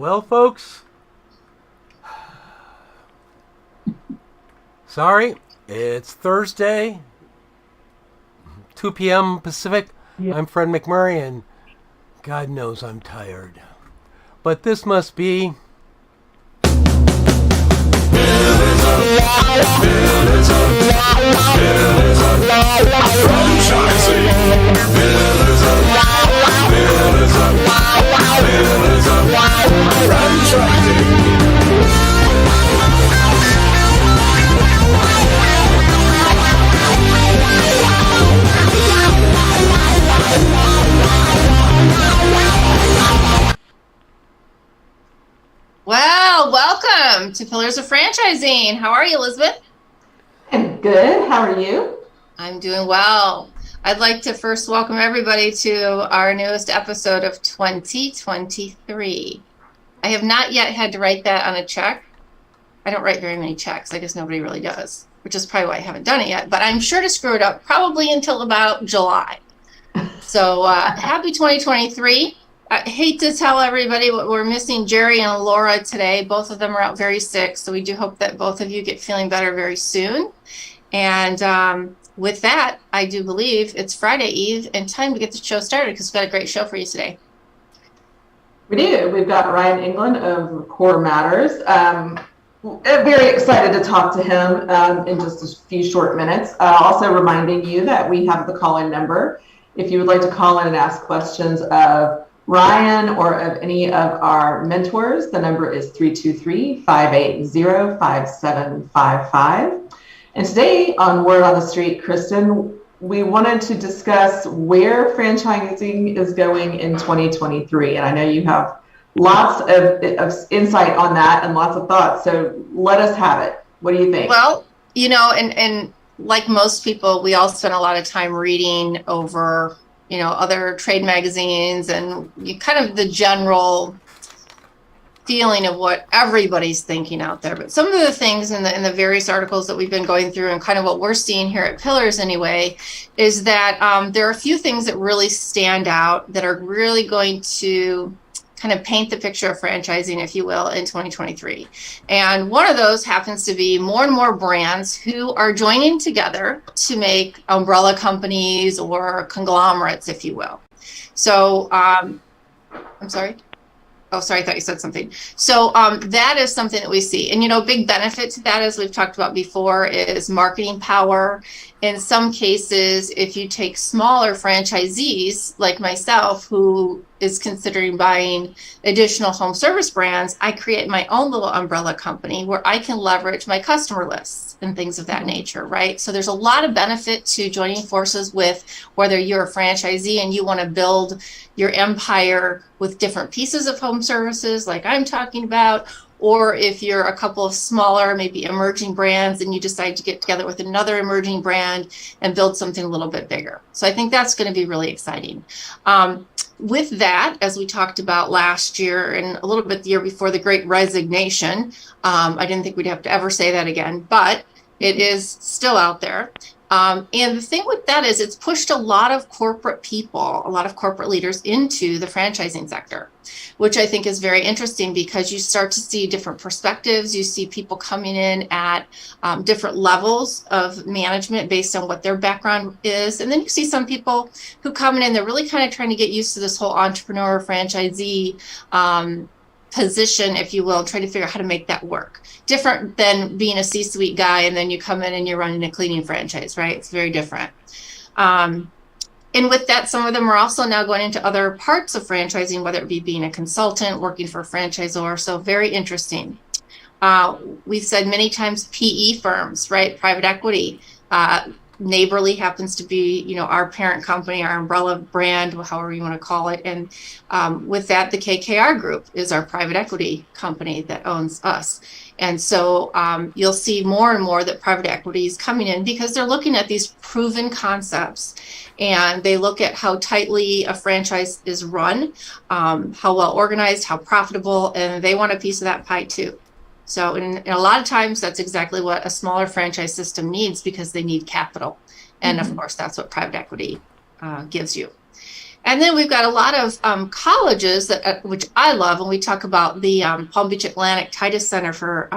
Well, folks, sorry, it's Thursday, 2 p.m. Pacific. Yeah. I'm Fred McMurray, and God knows I'm tired. But this must be... Well, welcome to Pillars of Franchising. How are you, Elizabeth? I'm good. How are you? I'm doing well. I'd like to first welcome everybody to our newest episode of 2023. I have not yet had to write that on a check. I don't write very many checks. I guess nobody really does, which is probably why I haven't done it yet. But I'm sure to screw it up probably until about July. So happy 2023. I hate to tell everybody what we're missing Jerry and Laura today. Both of them are out very sick, so we do hope that both of you get feeling better very soon. And with that, I do believe it's Friday Eve and time to get the show started because we've got a great show for you today. We do. We've got Ryan Englin of Core Matters. Very excited to talk to him in just a few short minutes. Also reminding you that we have the call-in number. If you would like to call in and ask questions of Ryan or of any of our mentors, the number is 323-580-5755. And today on Word on the Street, Kristin, we wanted to discuss where franchising is going in 2023. And I know you have lots of insight on that and lots of thoughts. So let us have it. What do you think? Well, you know, and like most people, we all spend a lot of time reading over other trade magazines and kind of the general feeling of what everybody's thinking out there. But some of the things in the various articles that we've been going through and kind of what we're seeing here at Pillars anyway, is that there are a few things that really stand out that are really going to kind of paint the picture of franchising, if you will, in 2023. And one of those happens to be more and more brands who are joining together to make umbrella companies or conglomerates, if you will. So, I'm sorry. Oh, sorry, I thought you said something. So that is something that we see. And, a big benefit to that, as we've talked about before, is marketing power. In some cases, if you take smaller franchisees like myself, who is considering buying additional home service brands, I create my own little umbrella company where I can leverage my customer lists and things of that nature, right? So there's a lot of benefit to joining forces with whether you're a franchisee and you want to build your empire with different pieces of home services like I'm talking about, or if you're a couple of smaller, maybe emerging brands and you decide to get together with another emerging brand and build something a little bit bigger. So I think that's going to be really exciting. With that, as we talked about last year and a little bit the year before, the Great Resignation, I didn't think we'd have to ever say that again, but it is still out there. And the thing with that is it's pushed a lot of corporate people, a lot of corporate leaders into the franchising sector, which I think is very interesting because you start to see different perspectives. You see people coming in at different levels of management based on what their background is. And then you see some people who come in and they're really kind of trying to get used to this whole entrepreneur franchisee position, if you will, trying to figure out how to make that work. Different than being a C-suite guy and then you come in and you're running a cleaning franchise, right? It's very different. And with that, some of them are also now going into other parts of franchising, whether it be being a consultant, working for a franchisor. So very interesting. We've said many times PE firms, right? Private equity. Neighborly happens to be, our parent company, our umbrella brand, however you want to call it. And with that, the KKR Group is our private equity company that owns us. And so you'll see more and more that private equity is coming in because they're looking at these proven concepts and they look at how tightly a franchise is run, how well organized, how profitable, and they want a piece of that pie too. So in a lot of times, that's exactly what a smaller franchise system needs because they need capital. And of course, that's what private equity gives you. And then we've got a lot of colleges that, which I love, and we talk about the Palm Beach Atlantic Titus Center for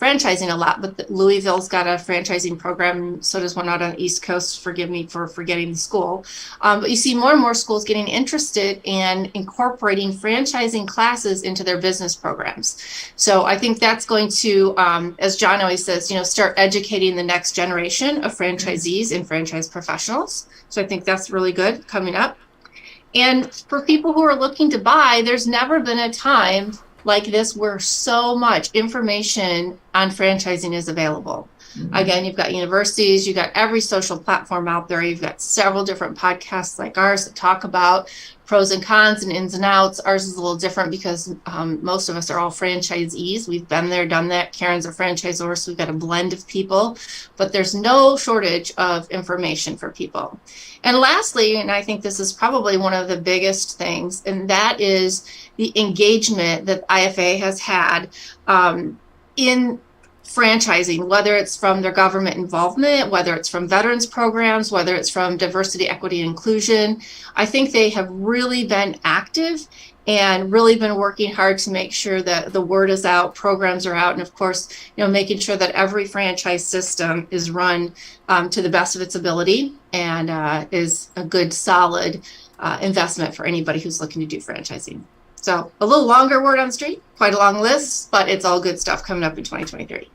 franchising a lot, but Louisville's got a franchising program. So does one out on the East Coast. Forgive me for forgetting the school. But you see more and more schools getting interested in incorporating franchising classes into their business programs. So I think that's going to, as John always says, start educating the next generation of franchisees and franchise professionals. So I think that's really good coming up. And for people who are looking to buy, there's never been a time like this where so much information on franchising is available. Mm-hmm. Again, you've got universities, you've got every social platform out there. You've got several different podcasts like ours that talk about pros and cons and ins and outs. Ours is a little different because most of us are all franchisees. We've been there, done that. Karen's a franchisor, so we've got a blend of people, but there's no shortage of information for people. And lastly, and I think this is probably one of the biggest things, and that is the engagement that IFA has had in franchising, whether it's from their government involvement, whether it's from veterans programs, whether it's from diversity, equity, and inclusion. I think they have really been active and really been working hard to make sure that the word is out, programs are out, and of course, making sure that every franchise system is run to the best of its ability and is a good, solid investment for anybody who's looking to do franchising. So a little longer word on the street, quite a long list, but it's all good stuff coming up in 2023.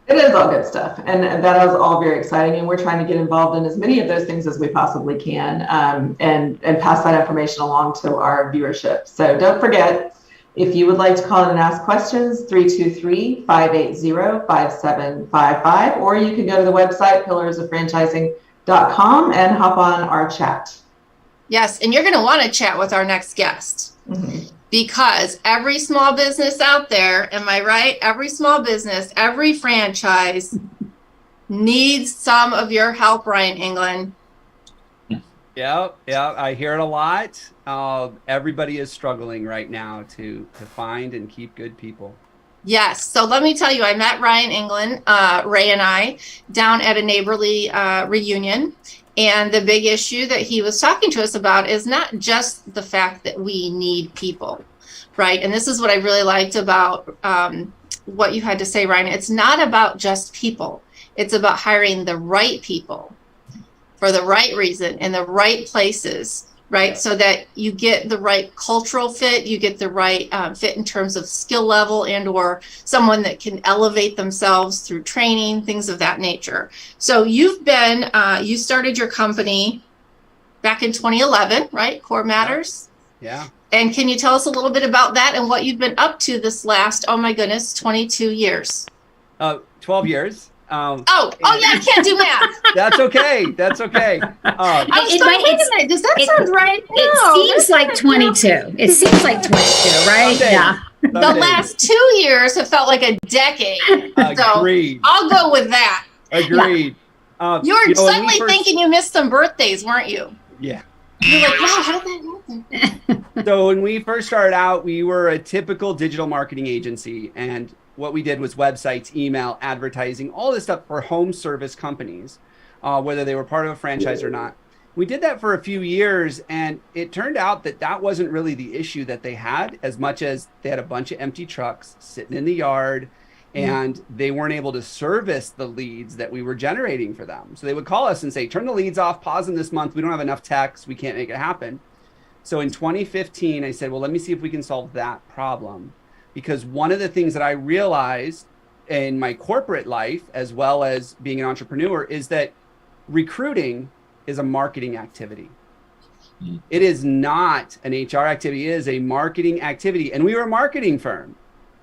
It is all good stuff. And that is all very exciting. And we're trying to get involved in as many of those things as we possibly can and pass that information along to our viewership. So don't forget, if you would like to call in and ask questions, 323-580-5755, or you can go to the website, pillarsoffranchising.com, and hop on our chat. Yes, and you're going to want to chat with our next guest. Mm-hmm. Because every small business out there, am I right? Every small business, every franchise needs some of your help, Ryan Englin. Yeah, I hear it a lot. Everybody is struggling right now to find and keep good people. Yes. So let me tell you, I met Ryan Englin, Ray and I, down at a neighborly reunion. And the big issue that he was talking to us about is not just the fact that we need people, right? And this is what I really liked about what you had to say, Ryan. It's not about just people. It's about hiring the right people for the right reason in the right places, right? So that you get the right cultural fit, you get the right fit in terms of skill level and or someone that can elevate themselves through training, things of that nature. So you've been, you started your company back in 2011, right? Core Matters. Yeah. And can you tell us a little bit about that and what you've been up to this last, 22 years? 12 years. Yeah, I can't do math. That's okay. Wait a minute. Does that sound right? It seems like 22. It seems like 22, right? Someday. Yeah. The last 2 years have felt like a decade. Agreed. So I'll go with that. Agreed. Yeah. You were suddenly thinking you missed some birthdays, weren't you? Yeah. You're like, wow, how did that happen? So when we first started out, we were a typical digital marketing agency, and what we did was websites, email, advertising, all this stuff for home service companies, whether they were part of a franchise or not. We did that for a few years, and it turned out that wasn't really the issue that they had, as much as they had a bunch of empty trucks sitting in the yard, and they weren't able to service the leads that we were generating for them. So they would call us and say, turn the leads off, pause them this month. We don't have enough techs. We can't make it happen. So in 2015, I said, well, let me see if we can solve that problem. Because one of the things that I realized in my corporate life, as well as being an entrepreneur, is that recruiting is a marketing activity. It is not an HR activity. It is a marketing activity. And we were a marketing firm.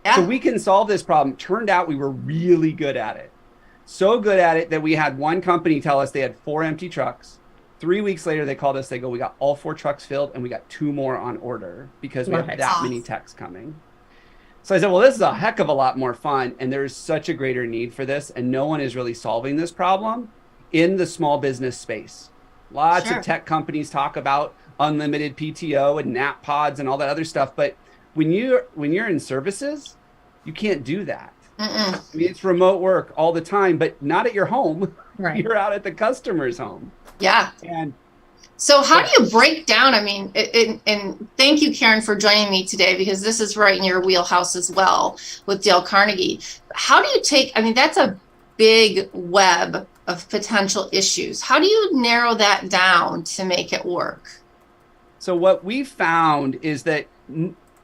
Yeah. So we can solve this problem. Turned out we were really good at it. So good at it that we had one company tell us they had 4 empty trucks. 3 weeks later, they called us. They go, we got all 4 trucks filled and we got 2 more on order because we have that many techs coming. So I said, well, this is a heck of a lot more fun. And there's such a greater need for this. And no one is really solving this problem in the small business space. Lots of tech companies talk about unlimited PTO and nap pods and all that other stuff. But when you're in services, you can't do that. I mean, it's remote work all the time, but not at your home. Right. You're out at the customer's home. Yeah. And So how do you break down? I mean, and thank you, Karen, for joining me today, because this is right in your wheelhouse as well with Dale Carnegie. How do you take, I mean, that's a big web of potential issues. How do you narrow that down to make it work? So what we found is that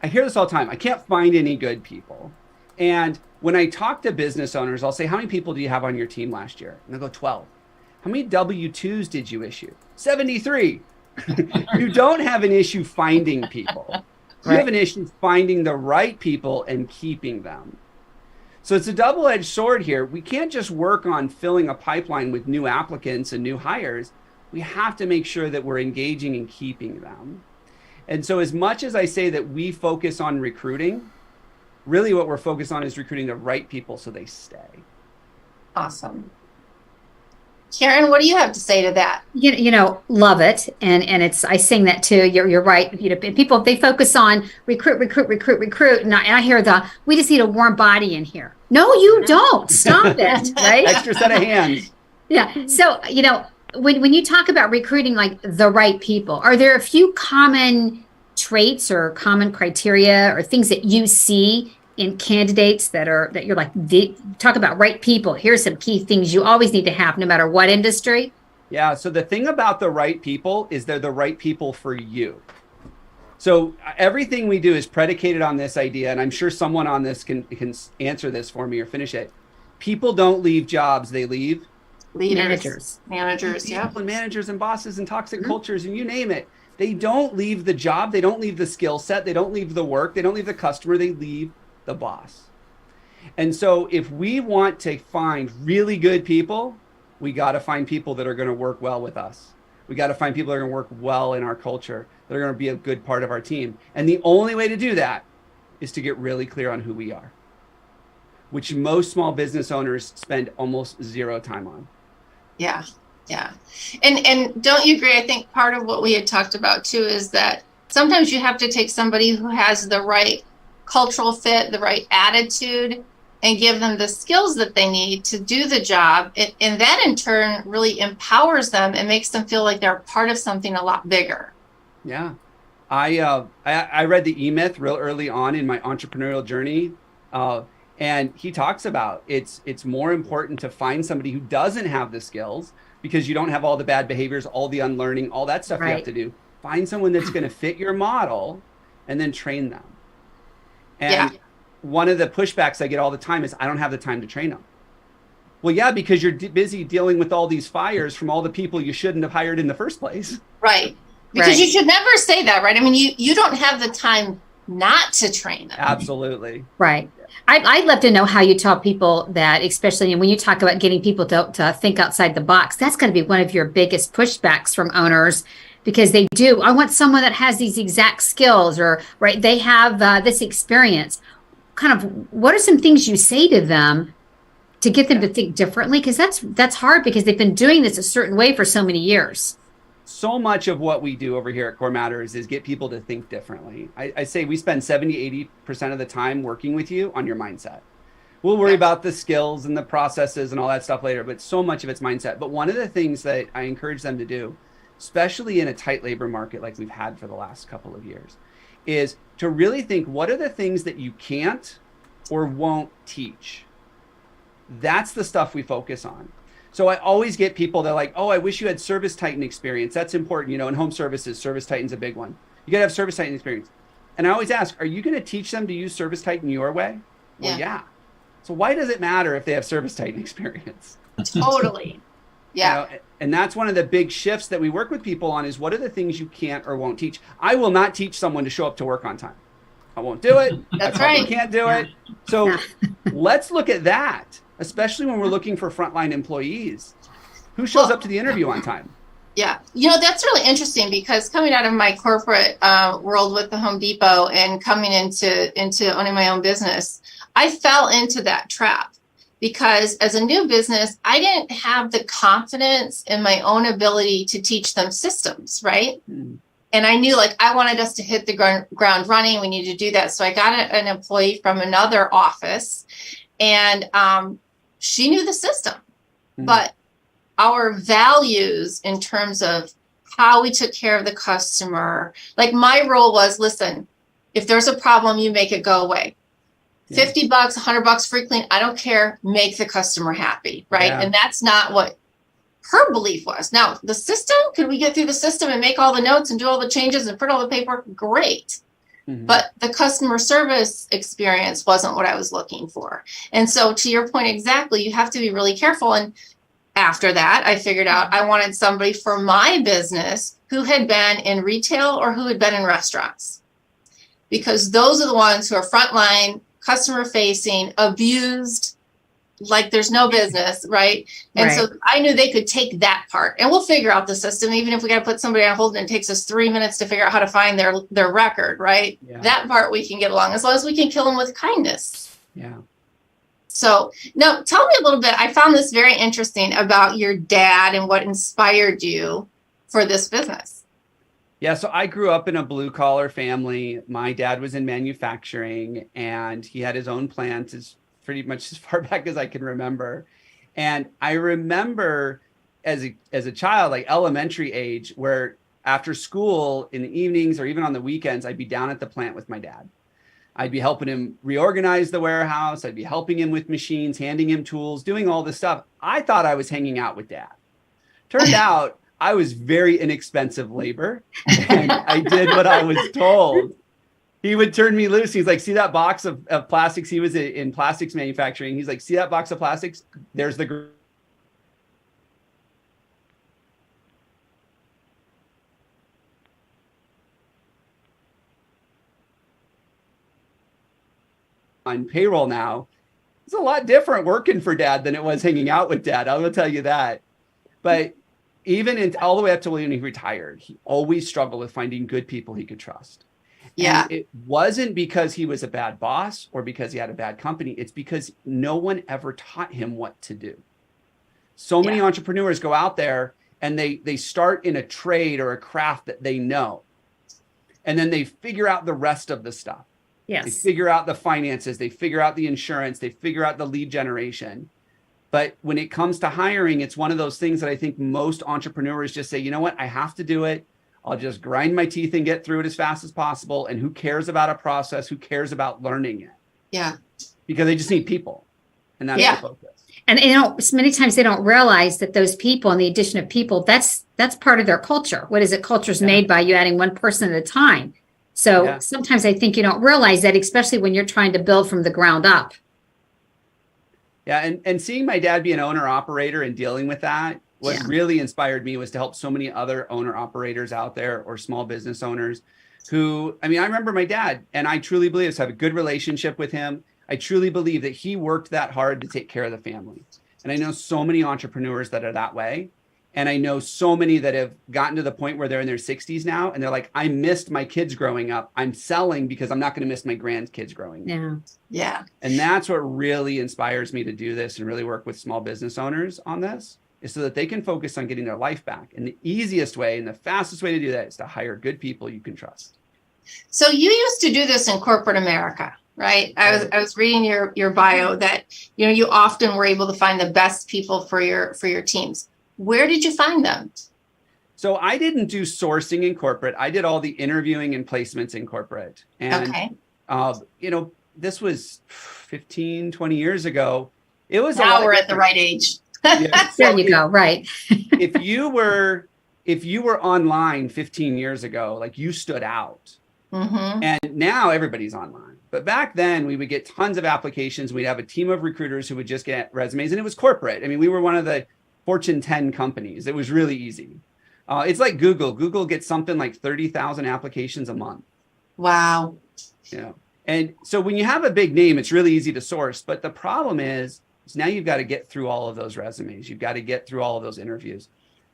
I hear this all the time. I can't find any good people. And when I talk to business owners, I'll say, how many people do you have on your team last year? And they'll go, 12. How many W-2s did you issue? 73. You don't have an issue finding people. You have an issue finding the right people and keeping them. So it's a double-edged sword here. We can't just work on filling a pipeline with new applicants and new hires. We have to make sure that we're engaging and keeping them. And so as much as I say that we focus on recruiting, really what we're focused on is recruiting the right people so they stay. Awesome. Karen, what do you have to say to that? Love it. And it's, I sing that too. You're right. People, they focus on recruit. And I hear we just need a warm body in here. No, you don't. Stop it. Right. Extra set of hands. Yeah. So, when you talk about recruiting like the right people, are there a few common traits or common criteria or things that you see in candidates that you're like, talk about right people? Here's some key things you always need to have no matter what industry. Yeah. So the thing about the right people is they're the right people for you. So everything we do is predicated on this idea. And I'm sure someone on this can answer this for me or finish it. People don't leave jobs. They leave Managers, yeah. And managers and bosses and toxic cultures and you name it. They don't leave the job. They don't leave the skill set. They don't leave the work. They don't leave the customer. They leave the boss. And so if we want to find really good people, we got to find people that are going to work well with us. We got to find people that are going to work well in our culture, that are going to be a good part of our team. And the only way to do that is to get really clear on who we are, which most small business owners spend almost zero time on. Yeah. Yeah. And don't you agree? I think part of what we had talked about too is that sometimes you have to take somebody who has the right cultural fit, the right attitude, and give them the skills that they need to do the job. And that in turn really empowers them and makes them feel like they're part of something a lot bigger. Yeah. I read the E-Myth real early on in my entrepreneurial journey. And he talks about it's more important to find somebody who doesn't have the skills, because you don't have all the bad behaviors, all the unlearning, all that stuff you have to do. Find someone that's going to fit your model and then train them. And one of the pushbacks I get all the time is, I don't have the time to train them. Well, yeah, because you're busy dealing with all these fires from all the people you shouldn't have hired in the first place. Right. Because you should never say that, right? I mean, you don't have the time not to train them. Absolutely. Right. I'd love to know how you tell people that, especially when you talk about getting people to think outside the box. That's going to be one of your biggest pushbacks from owners, because they do. I want someone that has these exact skills, or they have this experience. Kind of, what are some things you say to them to get them to think differently? Because that's hard, because they've been doing this a certain way for so many years. So much of what we do over here at Core Matters is get people to think differently. I say we spend 70-80% of the time working with you on your mindset. We'll worry about the skills and the processes and all that stuff later, but so much of it's mindset. But one of the things that I encourage them to do, especially in a tight labor market like we've had for the last couple of years, is to really think, what are the things that you can't or won't teach? That's the stuff we focus on. So I always get people that are like, oh, I wish you had Service Titan experience. That's important. In home services, Service Titan's a big one. You got to have Service Titan experience. And I always ask, are you going to teach them to use Service Titan your way? Well, yeah. So why does it matter if they have Service Titan experience? Totally. Yeah. And that's one of the big shifts that we work with people on, is what are the things you can't or won't teach? I will not teach someone to show up to work on time. I won't do it. That's right. You can't do it. So let's look at that, especially when we're looking for frontline employees. Who shows up to the interview on time? Yeah. That's really interesting, because coming out of my corporate world with the Home Depot and coming into owning my own business, I fell into that trap, because as a new business, I didn't have the confidence in my own ability to teach them systems, right? And I knew, I wanted us to hit the ground running. We needed to do that. So I got an employee from another office, and she knew the system. But our values in terms of how we took care of the customer. Like my role was, listen, if there's a problem, you make it go away. Yeah. $50, $100 free clean, I don't care. Make the customer happy, right? Yeah. And that's not what her belief was. Now, the system, could we get through the system and make all the notes and do all the changes and print all the paper? Great. Mhm. But the customer service experience wasn't what I was looking for. And so to your point exactly, you have to be really careful. And after that, I figured out I wanted somebody for my business who had been in retail or who had been in restaurants. Because those are the ones who are frontline, customer facing, abused, like there's no business, right? And so I knew they could take that part, and we'll figure out the system, even if we got to put somebody on hold and it takes us 3 minutes to figure out how to find their record, right? Yeah. That part we can get along, as long as we can kill them with kindness. Yeah. So now tell me a little bit. I found this very interesting about your dad and what inspired you for this business. Yeah, so I grew up in a blue collar family. My dad was in manufacturing, and he had his own plant as pretty much as far back as I can remember. And I remember as a child, like elementary age, where after school in the evenings or even on the weekends, I'd be down at the plant with my dad. I'd be helping him reorganize the warehouse. I'd be helping him with machines, handing him tools, doing all this stuff. I thought I was hanging out with dad. Turned out I was very inexpensive labor, and I did what I was told. He would turn me loose. He's like, see that box of plastics? He was in plastics manufacturing. He's like, see that box of plastics? There's the on payroll now. It's a lot different working for dad than it was hanging out with dad. I will tell you that. But even all the way up to when he retired, he always struggled with finding good people he could trust. Yeah. And it wasn't because he was a bad boss or because he had a bad company. It's because no one ever taught him what to do. So many entrepreneurs go out there and they start in a trade or a craft that they know. And then they figure out the rest of the stuff. Yes. They figure out the finances, they figure out the insurance, they figure out the lead generation. But when it comes to hiring, it's one of those things that I think most entrepreneurs just say, you know what, I have to do it. I'll just grind my teeth and get through it as fast as possible. And who cares about a process? Who cares about learning it? Yeah. Because they just need people. And that's the focus. And many times they don't realize that those people and the addition of people, that's part of their culture. What is it? Culture's made by you adding one person at a time. So sometimes I think you don't realize that, especially when you're trying to build from the ground up. Yeah. And seeing my dad be an owner operator and dealing with that, what really inspired me was to help so many other owner operators out there or small business owners who, I remember my dad, and I truly believe this, I have a good relationship with him. I truly believe that he worked that hard to take care of the family. And I know so many entrepreneurs that are that way. And I know so many that have gotten to the point where they're in their 60s now. And they're like, I missed my kids growing up. I'm selling because I'm not going to miss my grandkids growing up. Yeah. And that's what really inspires me to do this and really work with small business owners on this, is so that they can focus on getting their life back. And the easiest way and the fastest way to do that is to hire good people you can trust. So you used to do this in corporate America, right? I was reading your bio that, you often were able to find the best people for your teams. Where did you find them? So I didn't do sourcing in corporate. I did all the interviewing and placements in corporate. And, this was 15, 20 years ago. It was now we're at the right age. There you go. Right. if you were online 15 years ago, like, you stood out. Mm-hmm. And now everybody's online. But back then we would get tons of applications. We'd have a team of recruiters who would just get resumes, and it was corporate. We were one of the Fortune 10 companies. It was really easy. It's like Google. Google gets something like 30,000 applications a month. Wow. And so when you have a big name, it's really easy to source. But the problem is now you've got to get through all of those resumes. You've got to get through all of those interviews.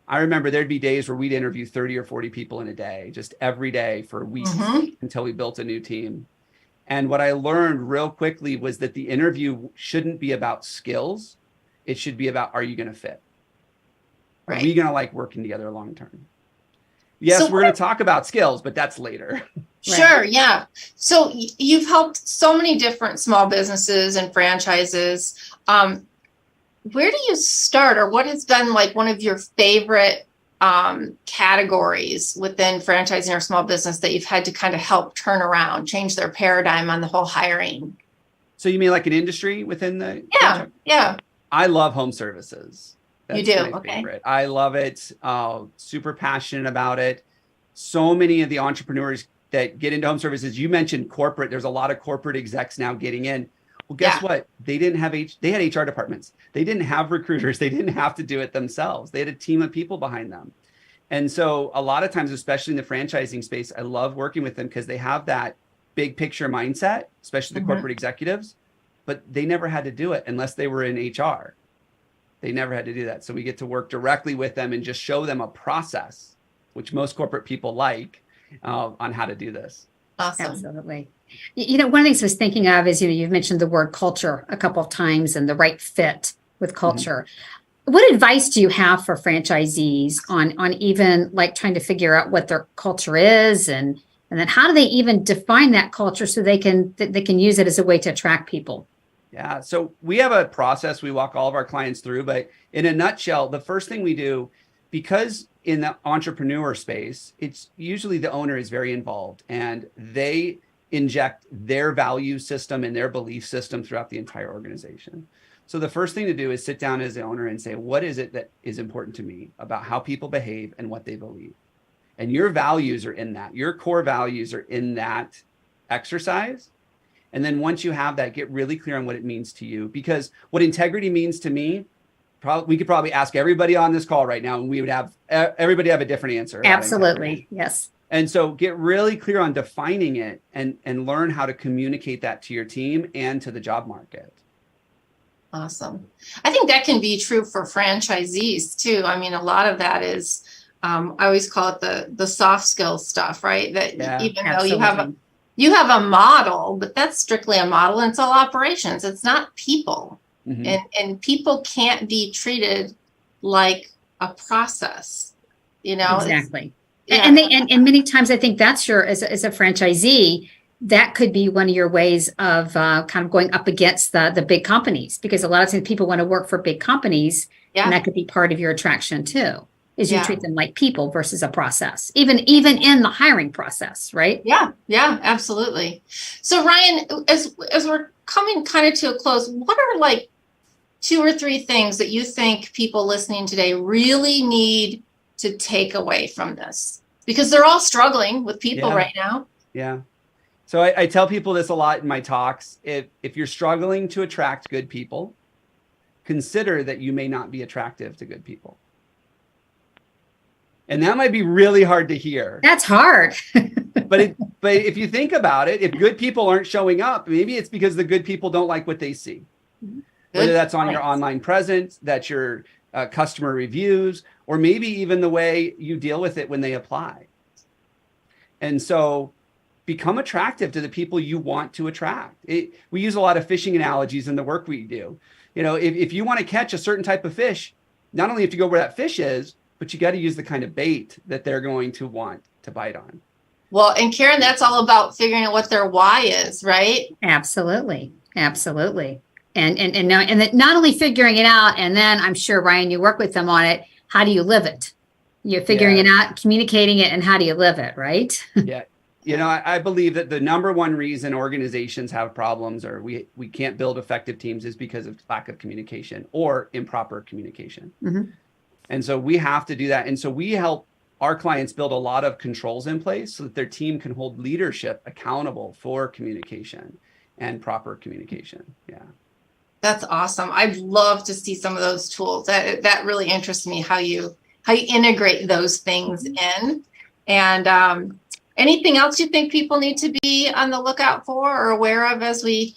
I remember there'd be days where we'd interview 30 or 40 people in a day, just every day for weeks until we built a new team. And what I learned real quickly was that the interview shouldn't be about skills. It should be about, are you going to fit? Are we going to like working together long term? Yes, we're going to talk about skills, but that's later. Sure. Yeah. So you've helped so many different small businesses and franchises. Where do you start, or what has been like one of your favorite categories within franchising or small business that you've had to kind of help turn around, change their paradigm on the whole hiring? So you mean like an industry within the? Yeah, yeah. I love home services. You do? My Okay. favorite. I love it. Super passionate about it. So many of the entrepreneurs that get into home services, you mentioned corporate. There's a lot of corporate execs now getting in. Well, guess what? They didn't have they had HR departments. They didn't have recruiters. They didn't have to do it themselves. They had a team of people behind them. And so a lot of times, especially in the franchising space, I love working with them because they have that big picture mindset, especially the corporate executives, but they never had to do it unless they were in HR. They never had to do that. So we get to work directly with them and just show them a process, which most corporate people like, on how to do this. Awesome. Absolutely. You know, one of the things I was thinking of is, you've mentioned the word culture a couple of times and the right fit with culture. What advice do you have for franchisees on even like trying to figure out what their culture is, and then how do they even define that culture so they can use it as a way to attract people? Yeah. So we have a process we walk all of our clients through, but in a nutshell, the first thing we do, because in the entrepreneur space, it's usually the owner is very involved and they inject their value system and their belief system throughout the entire organization. So the first thing to do is sit down as the owner and say, what is it that is important to me about how people behave and what they believe? And your values are in that. Your core values are in that exercise. And then once you have that, get really clear on what it means to you. Because what integrity means to me, we could probably ask everybody on this call right now, and we would have everybody have a different answer. Absolutely. Yes. And so get really clear on defining it and learn how to communicate that to your team and to the job market. Awesome. I think that can be true for franchisees too. I mean, a lot of that is, I always call it the soft skills stuff, right? That even though you have a model, but that's strictly a model and it's all operations. It's not people. And people can't be treated like a process, you know? Exactly. And many times I think that's as a franchisee, that could be one of your ways of kind of going up against the big companies, because a lot of times people want to work for big companies, and that could be part of your attraction too, is you treat them like people versus a process, even in the hiring process, right? Yeah, absolutely. So Ryan, as we're coming kind of to a close, what are like 2 or 3 things that you think people listening today really need to take away from this? Because they're all struggling with people right now. Yeah. So I tell people this a lot in my talks. If you're struggling to attract good people, consider that you may not be attractive to good people. And that might be really hard to hear. That's hard. but if you think about it, if good people aren't showing up, maybe it's because the good people don't like what they see. Whether that's on your online presence, that's your customer reviews, or maybe even the way you deal with it when they apply. And so become attractive to the people you want to attract. We use a lot of fishing analogies in the work we do. You know, if you want to catch a certain type of fish, not only have to go where that fish is, but you got to use the kind of bait that they're going to want to bite on. Well, and Karen, that's all about figuring out what their why is, right? Absolutely. And not only figuring it out, and then I'm sure, Ryan, you work with them on it. How do you live it? You're figuring it out, communicating it, and how do you live it, right? Yeah. You know, I believe that the number one reason organizations have problems or we can't build effective teams is because of lack of communication or improper communication. And so we have to do that. And so we help our clients build a lot of controls in place so that their team can hold leadership accountable for communication and proper communication. Yeah. That's awesome. I'd love to see some of those tools. That really interests me, how you integrate those things in. And anything else you think people need to be on the lookout for or aware of as we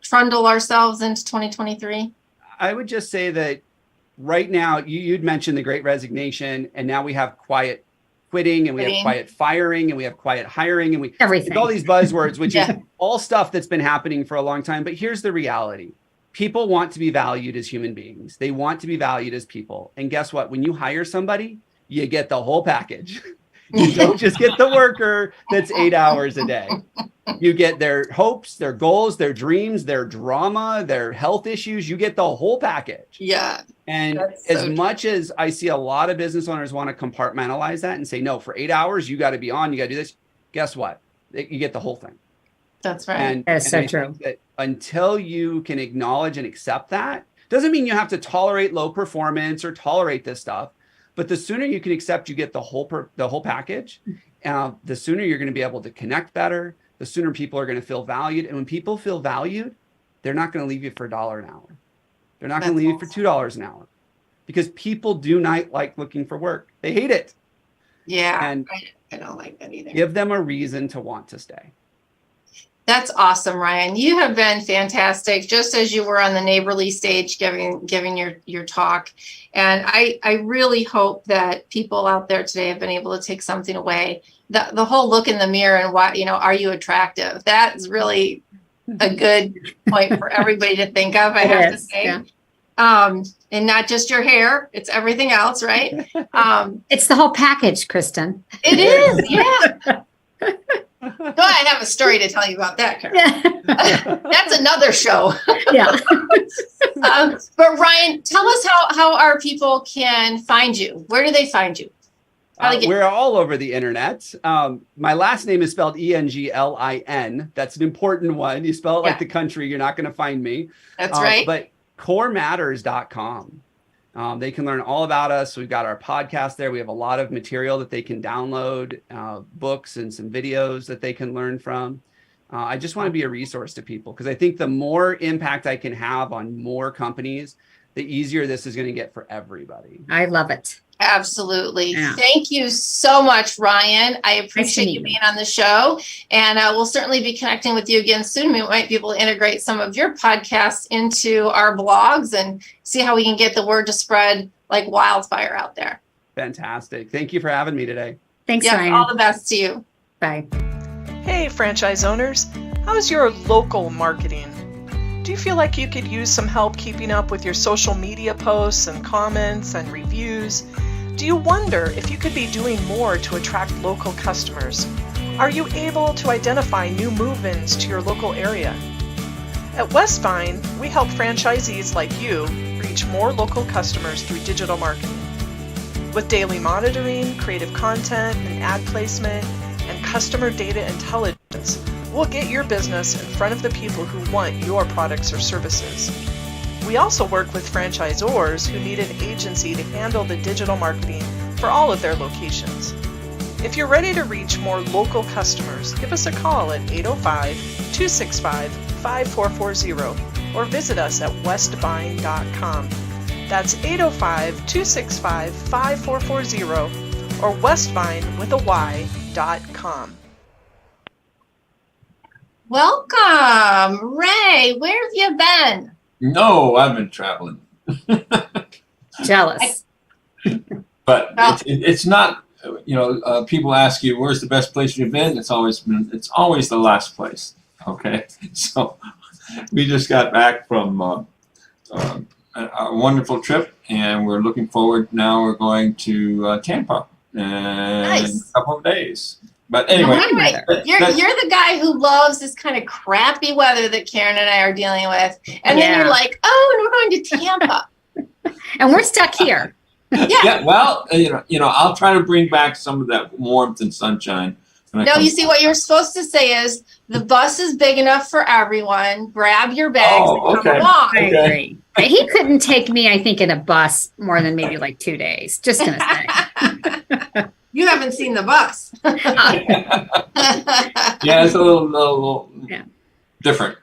trundle ourselves into 2023? I would just say that right now, you'd mentioned the Great Resignation, and now we have quiet quitting, and we have quiet firing, and we have quiet hiring, and everything. All these buzzwords, which is all stuff that's been happening for a long time. But here's the reality. People want to be valued as human beings. They want to be valued as people. And guess what? When you hire somebody, you get the whole package. You don't just get the worker that's 8 hours a day. You get their hopes, their goals, their dreams, their drama, their health issues. You get the whole package. Yeah. And as much as I see a lot of business owners want to compartmentalize that and say, no, for 8 hours, you got to be on, you got to do this. Guess what? You get the whole thing. That's right. And That's so true. That until you can acknowledge and accept that, doesn't mean you have to tolerate low performance or tolerate this stuff. But the sooner you can accept you get the whole package, the sooner you're going to be able to connect better. The sooner people are going to feel valued. And when people feel valued, they're not going to leave you for $1 an hour. They're not going to leave you for $2 an hour, because people do not like looking for work. They hate it. Yeah. And I don't like that either. give them a reason to want to stay. That's awesome, Ryan. You have been fantastic, just as you were on the neighborly stage giving your talk. And I really hope that people out there today have been able to take something away. The whole look in the mirror and why, are you attractive? That's really a good point for everybody to think of, I have to say. Yeah. And not just your hair, it's everything else, right? It's the whole package, Kristin. It is, yeah. Go ahead, I have a story to tell you about that, Karen. Yeah. That's another show. Yeah. But Ryan, tell us how our people can find you. Where do they find you? We're all over the internet. My last name is spelled Englin. That's an important one. You spell it like the country, you're not going to find me. That's right. But corematters.com. They can learn all about us. We've got our podcast there. We have a lot of material that they can download, books and some videos that they can learn from. I just want to be a resource to people, because I think the more impact I can have on more companies, the easier this is going to get for everybody. I love it. Absolutely. Yeah. Thank you so much, Ryan. I appreciate you being on the show. And we'll certainly be connecting with you again soon. We might be able to integrate some of your podcasts into our blogs and see how we can get the word to spread like wildfire out there. Fantastic. Thank you for having me today. Thanks, Ryan. All the best to you. Bye. Hey, franchise owners. How's your local marketing? Do you feel like you could use some help keeping up with your social media posts and comments and reviews? Do you wonder if you could be doing more to attract local customers? Are you able to identify new move-ins to your local area? At Westvine, we help franchisees like you reach more local customers through digital marketing. With daily monitoring, creative content, and ad placement, and customer data intelligence, we'll get your business in front of the people who want your products or services. We also work with franchisors who need an agency to handle the digital marketing for all of their locations. If you're ready to reach more local customers, give us a call at 805-265-5440 or visit us at westvine.com. That's 805-265-5440 or westvine.com. Welcome, Ray. Where have you been? No, I've been traveling. Jealous. But it's not, people ask you, where's the best place you've been? It's always the last place. Okay. So we just got back from a wonderful trip, and we're looking forward. Now we're going to Tampa in a couple of days. But anyway, you're the guy who loves this kind of crappy weather that Karen and I are dealing with, and then you're like, "Oh, and we're going to Tampa," and we're stuck here. Yeah. Well, I'll try to bring back some of that warmth and sunshine. No, you see, what you're supposed to say is the bus is big enough for everyone. Grab your bags and come along. I agree. He couldn't take me, I think, in a bus more than maybe like 2 days. Just gonna say. You haven't seen the bus. Yeah, it's a little different.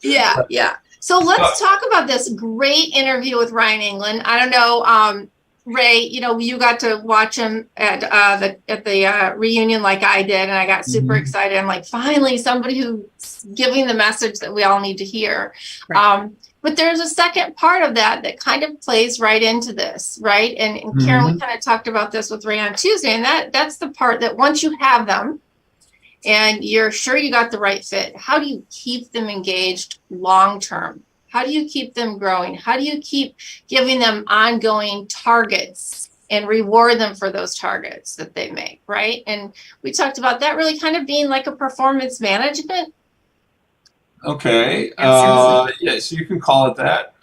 Yeah. So let's talk about this great interview with Ryan Englin. I don't know, Ray, you got to watch him at the reunion like I did, and I got super excited. I'm like, finally, somebody who's giving the message that we all need to hear. Right. But there's a second part of that kind of plays right into this, right? And Karen, we kind of talked about this with Ray on Tuesday, and that's the part that once you have them and you're sure you got the right fit, how do you keep them engaged long term? How do you keep them growing? How do you keep giving them ongoing targets and reward them for those targets that they make, right? And we talked about that really kind of being like a performance management. Okay. Yes, you can call it that.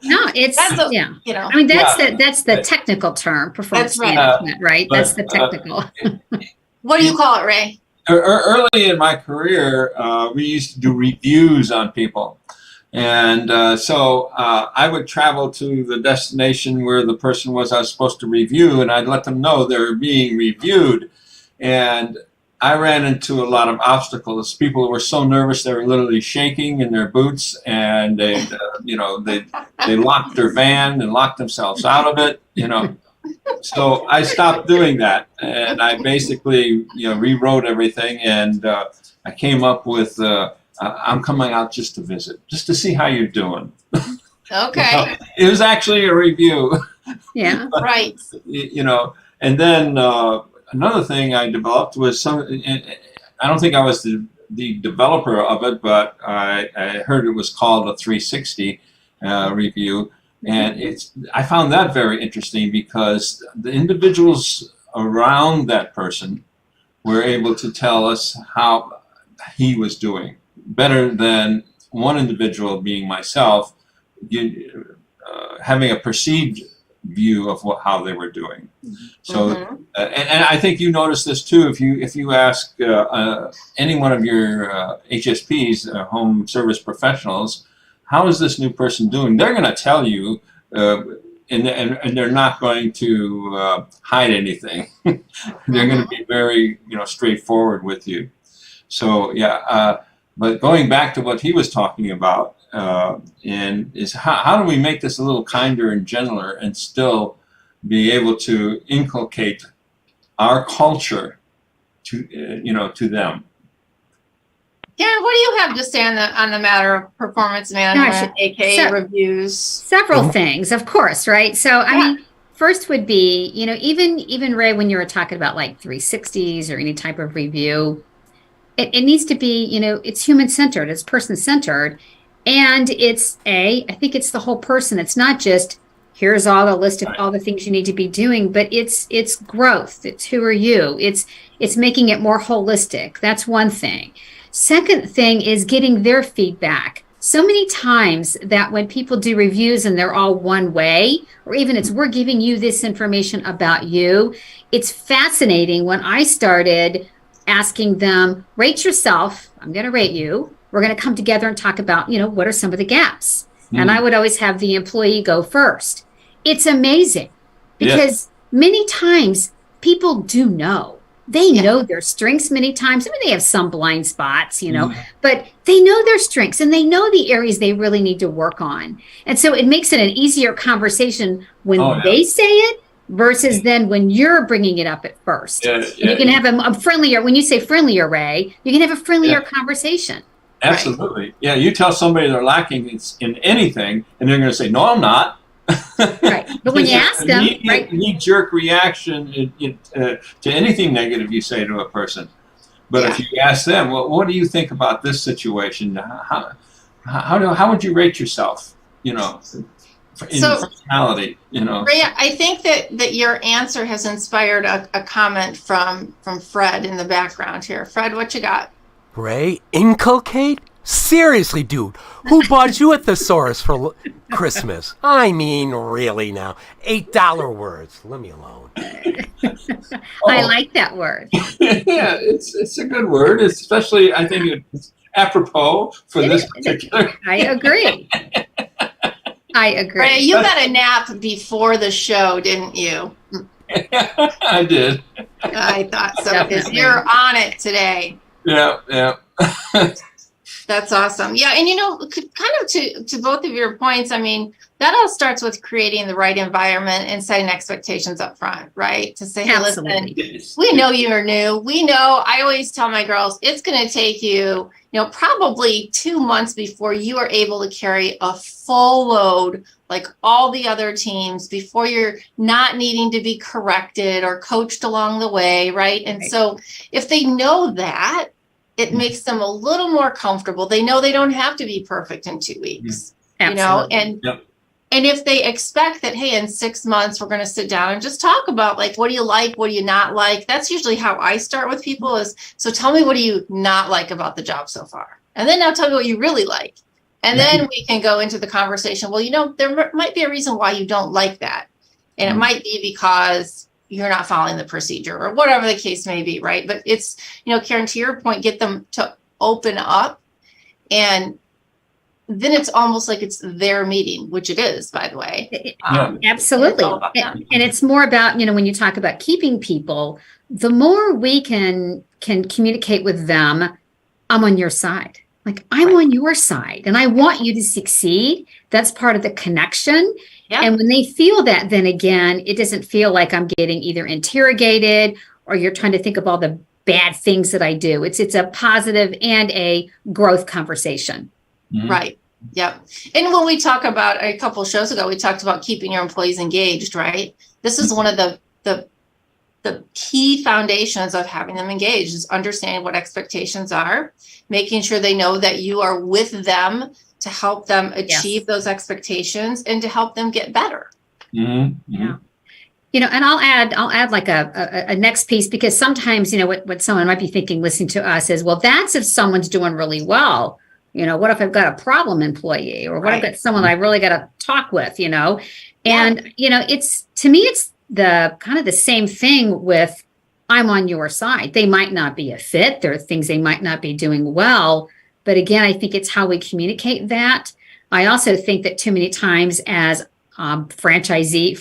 No, it's yeah. You know, I mean, that's the technical term, performance That's right. management, right? But, That's the technical. what do you call it, Ray? Early in my career, we used to do reviews on people. And so I would travel to the destination where the person was I was supposed to review, and I'd let them know they're being reviewed. And I ran into a lot of obstacles. People were so nervous they were literally shaking in their boots, and they locked their van and locked themselves out of it. So I stopped doing that, and I basically rewrote everything, and I came up with. I'm coming out just to visit, just to see how you're doing. Okay. It was actually a review. Yeah. Right. And then another thing I developed was I don't think I was the developer of it, but I heard it was called a 360 review. And I found that very interesting because the individuals around that person were able to tell us how he was doing. Better than one individual, being myself, having a perceived view of how they were doing. So, and I think you notice this too. If you ask any one of your HSPs, home service professionals, how is this new person doing? They're going to tell you, and they're not going to hide anything. They're going to be very straightforward with you. So yeah. But going back to what he was talking about, is how do we make this a little kinder and gentler and still be able to inculcate our culture to them? Karen, what do you have to say on the matter of performance management, aka reviews? Several things, of course, right? So I mean, first would be, even Ray, when you were talking about like 360s or any type of review, it needs to be, it's human-centered, it's person-centered, and I think it's the whole person. It's not just, here's all the list of all the things you need to be doing, but it's growth. It's who are you? It's making it more holistic. That's one thing. Second thing is getting their feedback. So many times that when people do reviews and they're all one way, or even we're giving you this information about you, it's fascinating when I started asking them, rate yourself. I'm going to rate you. We're going to come together and talk about, what are some of the gaps? And I would always have the employee go first. It's amazing because many times people do know. They know their strengths many times. I mean, they have some blind spots, but they know their strengths and they know the areas they really need to work on. And so it makes it an easier conversation when they say it versus then when you're bringing it up at first. You can have a friendlier, when you say friendlier, Ray, you can have a friendlier conversation. Absolutely. Right? Yeah, you tell somebody they're lacking in anything, and they're going to say, no, I'm not. Right. But when you ask them, knee-jerk reaction to anything negative you say to a person. But if you ask them, well, what do you think about this situation? How would you rate yourself? In personality, Ray, I think that your answer has inspired a comment from Fred in the background here. Fred, what you got? Ray, inculcate? Seriously, dude, who bought you a thesaurus for Christmas? I mean, really now. $8 words. Leave me alone. I like that word. Yeah, it's a good word, especially I think it's apropos for this particular. I agree. Ray, you got a nap before the show, didn't you? I did. I thought so because you're on it today. Yeah. That's awesome. Yeah, and kind of to both of your points, I mean, that all starts with creating the right environment and setting expectations up front, right? To say, hey, listen, we know you're new. We know, I always tell my girls, it's going to take you, probably 2 months before you are able to carry a full load like all the other teams before you're not needing to be corrected or coached along the way, right? And so if they know that, it makes them a little more comfortable. They know they don't have to be perfect in 2 weeks, Absolutely. and And if they expect that, hey, in 6 months, we're going to sit down and just talk about like, what do you like? What do you not like? That's usually how I start with people is, so tell me, what do you not like about the job so far? And then now tell me what you really like. And then we can go into the conversation. Well, there might be a reason why you don't like that. And it might be because you're not following the procedure or whatever the case may be, right? But it's, Karen, to your point, get them to open up, and then it's almost like it's their meeting, which it is, by the way. Absolutely. And it's more about, when you talk about keeping people, the more we can communicate with them, I'm on your side. Like, I'm on your side and I want you to succeed. That's part of the connection. Yeah. And when they feel that, then again, it doesn't feel like I'm getting either interrogated or you're trying to think of all the bad things that I do. It's a positive and a growth conversation. Mm-hmm. Right. Yep. And when we talk about a couple of shows ago, we talked about keeping your employees engaged, right? This is one of the key foundations of having them engaged, is understanding what expectations are, making sure they know that you are with them to help them achieve those expectations and to help them get better. Mm-hmm. Mm-hmm. Yeah. And I'll add like a next piece, because sometimes, what someone might be thinking listening to us is, well, that's if someone's doing really well. What if I've got a problem employee, or what if I've got someone I really got to talk with, and, it's, to me, it's the kind of the same thing with, I'm on your side. They might not be a fit. There are things they might not be doing well. But again, I think it's how we communicate that. I also think that too many times as franchisees,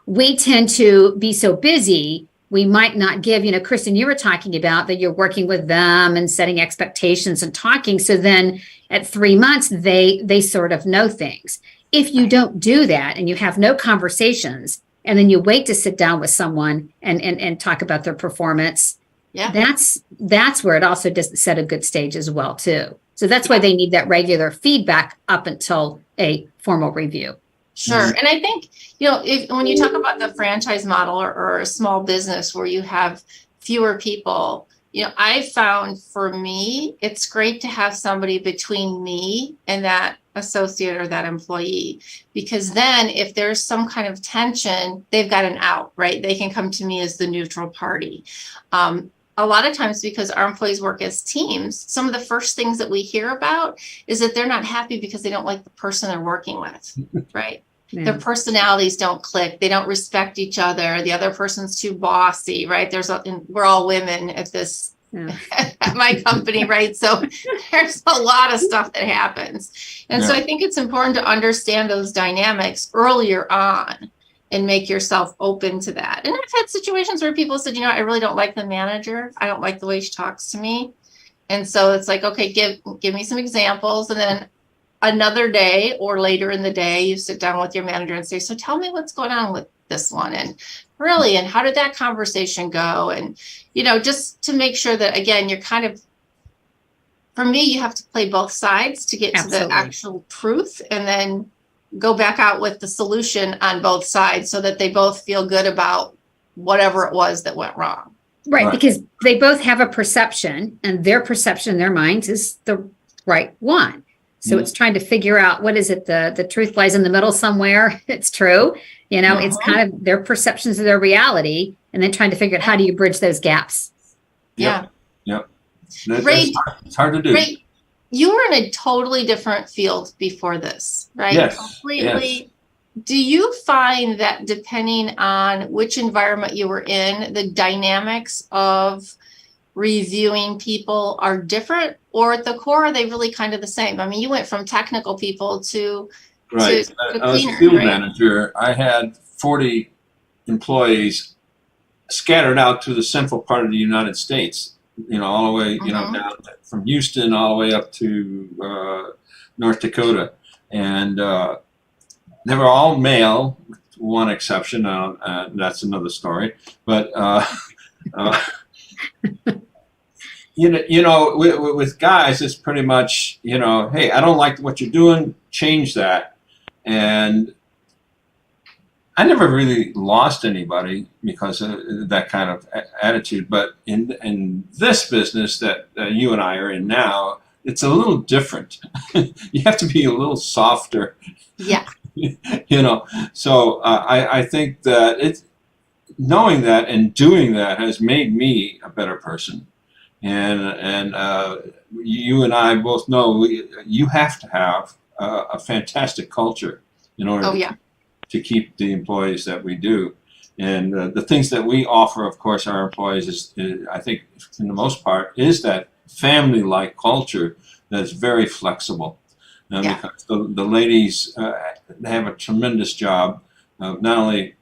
we tend to be so busy, we might not give, Kristin, you were talking about that you're working with them and setting expectations and talking. So then at 3 months, they sort of know things. If you don't do that and you have no conversations, and then you wait to sit down with someone and talk about their performance, that's where it also doesn't set a good stage as well, too. So that's why they need that regular feedback up until a formal review. Sure. And I think, when you talk about the franchise model or a small business where you have fewer people, I found for me, it's great to have somebody between me and that associate or that employee, because then if there's some kind of tension, they've got an out, right? They can come to me as the neutral party. A lot of times, because our employees work as teams, some of the first things that we hear about is that they're not happy because they don't like the person they're working with, right? Yeah. Their personalities don't click. They don't respect each other. The other person's too bossy, right? We're all women at this, at my company, right? So there's a lot of stuff that happens. And so I think it's important to understand those dynamics earlier on and make yourself open to that. And I've had situations where people said, I really don't like the manager. I don't like the way she talks to me. And so it's like, okay, give me some examples. And then another day or later in the day, you sit down with your manager and say, so tell me what's going on with this one. And how did that conversation go? And, just to make sure that, again, you're kind of, for me, you have to play both sides to get to the actual truth, and then go back out with the solution on both sides so that they both feel good about whatever it was that went wrong. Right. Because they both have a perception, and their perception in their minds is the right one. So it's trying to figure out, what is it? The truth lies in the middle somewhere. It's true. It's kind of their perceptions of their reality, and then trying to figure out, how do you bridge those gaps? Yeah. Yep. It's hard to do. Ray, you were in a totally different field before this, right? Yes. Completely. Yes. Do you find that depending on which environment you were in, the dynamics of reviewing people are different, or at the core, are they really kind of the same? I mean, you went from technical people to Right. I was a field manager. I had 40 employees scattered out to the central part of the United States, all the way, down from Houston all the way up to North Dakota. And they were all male, with one exception. That's another story. But, with guys, it's pretty much, hey, I don't like what you're doing, change that. And I never really lost anybody because of that kind of attitude. But in this business that you and I are in now, it's a little different. You have to be a little softer. Yeah. So I think that knowing that and doing that has made me a better person. And you and I both know you have to have a fantastic culture in order to keep the employees that we do. And the things that we offer, of course, our employees is I think, for the most part, is that family-like culture that's very flexible. Because the ladies have a tremendous job of not only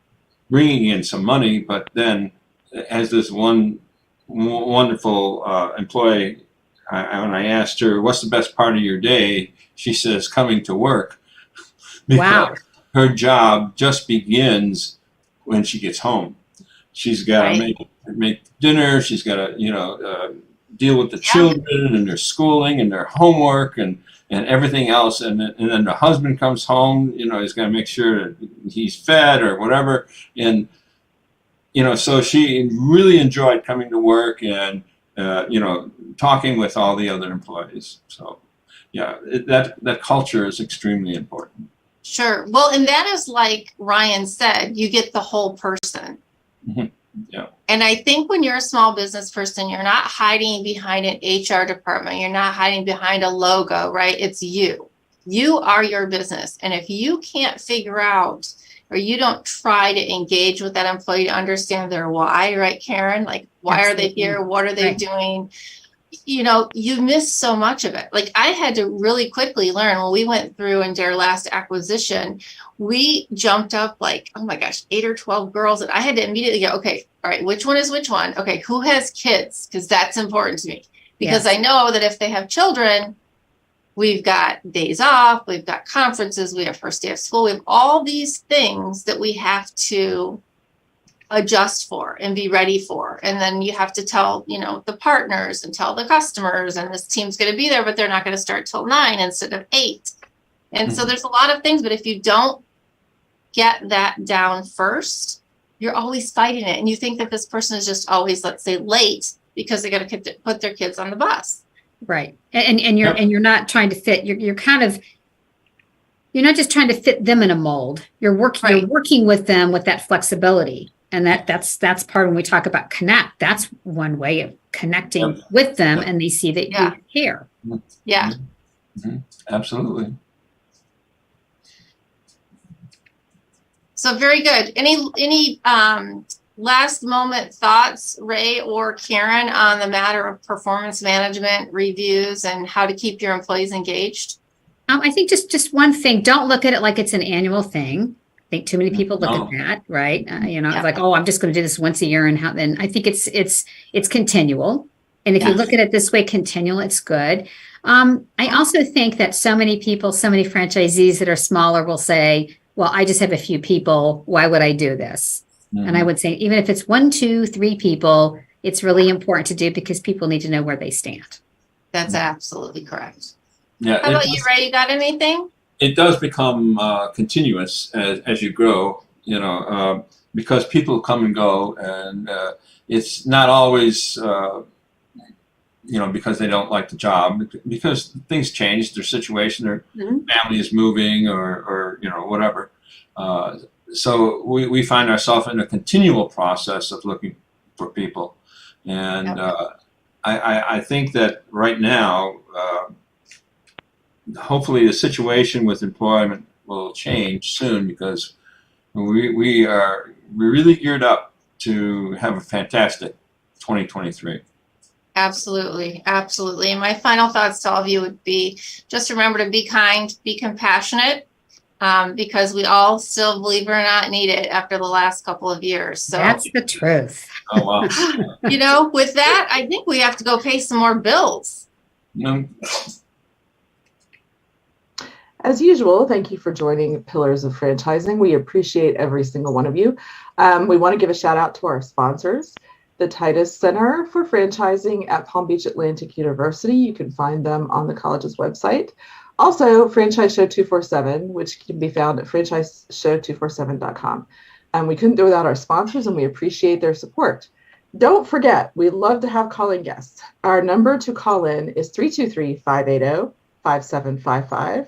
bringing in some money, but then as this one wonderful employee, when I asked her, what's the best part of your day? She says, coming to work. Because her job just begins when she gets home. She's got to make dinner. She's got to, deal with the children and their schooling and their homework and everything else. And then the husband comes home, he's got to make sure that he's fed or whatever. And, so she really enjoyed coming to work and, talking with all the other employees. So, that culture is extremely important. Sure. Well, and that is like Ryan said, you get the whole person. Mm-hmm. Yeah. And I think when you're a small business person, you're not hiding behind an HR department. You're not hiding behind a logo, right? It's you. You are your business. And if you can't figure out, or you don't try to engage with that employee to understand their why, right, Karen? Like, why are they here? What are they doing? You miss so much of it. Like, I had to really quickly learn when we went through and did our last acquisition, we jumped up like, oh my gosh, 8 or 12 girls. And I had to immediately go, okay, all right, which one is which one? Okay, who has kids? Because that's important to me. Because I know that if they have children, we've got days off, we've got conferences, we have first day of school, we have all these things that we have to adjust for and be ready for. And then you have to tell, the partners and tell the customers, and this team's going to be there, but they're not going to start till 9 instead of 8. And so there's a lot of things, but if you don't get that down first, you're always fighting it. And you think that this person is just always, let's say, late because they got to put their kids on the bus. Right. And you're not trying to fit, you're not just trying to fit them in a mold. You're working with them with that flexibility. And that's part when we talk about connect, that's one way of connecting with them, and they see that you care. Yeah. Mm-hmm. Absolutely. So very good. Any last moment thoughts, Ray or Karen, on the matter of performance management reviews and how to keep your employees engaged? I think just one thing, don't look at it like it's an annual thing. I think too many people look at that, right? It's like, oh, I'm just going to do this once a year. And then I think it's continual. And if you look at it this way, continual, it's good. I also think that so many franchisees that are smaller will say, well, I just have a few people. Why would I do this? Mm-hmm. And I would say, even if it's 1, 2, 3 people, it's really important to do because people need to know where they stand. That's absolutely correct. Yeah. How about you, Ray? You got anything? It does become continuous as you grow, because people come and go, and it's not always, because they don't like the job, because things change, their situation, their family is moving, or whatever. So we find ourselves in a continual process of looking for people, and I think that right now. Hopefully the situation with employment will change soon, because we're really geared up to have a fantastic 2023. Absolutely. Absolutely. And my final thoughts to all of you would be, just remember to be kind, be compassionate, because we all still, believe it or not, need it after the last couple of years. So that's the truth. Oh, wow. With that, I think we have to go pay some more bills. As usual, thank you for joining Pillars of Franchising. We appreciate every single one of you. We want to give a shout out to our sponsors, the Titus Center for Franchising at Palm Beach Atlantic University. You can find them on the college's website. Also, Franchise Show 247, which can be found at franchiseshow247.com. We couldn't do without our sponsors, and we appreciate their support. Don't forget, we love to have call-in guests. Our number to call in is 323-580-5755.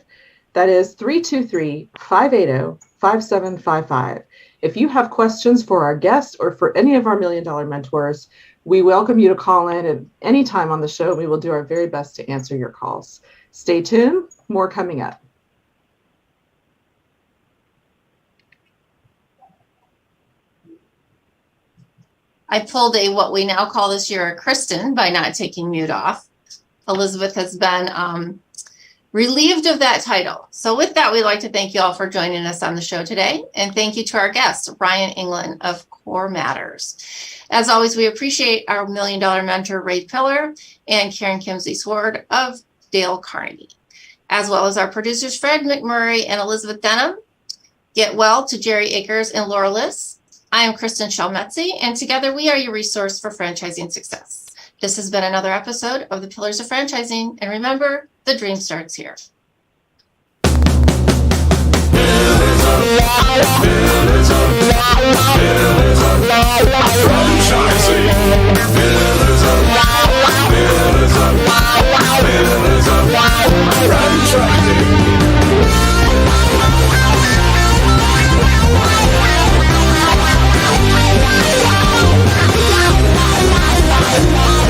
That is 323-580-5755. If you have questions for our guests or for any of our $1 Million mentors, we welcome you to call in at any time on the show. We will do our very best to answer your calls. Stay tuned, more coming up. I pulled a what we now call this year a Kristin by not taking mute off. Elizabeth has been relieved of that title. So with that, we'd like to thank you all for joining us on the show today. And thank you to our guest, Ryan Englin of Core Matters. As always, we appreciate our $1 Million mentor, Ray Pillar, and Karen Kimsey-Sword of Dale Carnegie, as well as our producers, Fred McMurray and Elizabeth Denham. Get well to Jerry Akers and Laura Liss. I am Kristin Selmeczy, and together we are your resource for franchising success. This has been another episode of the Pillars of Franchising, and remember, the dream starts here.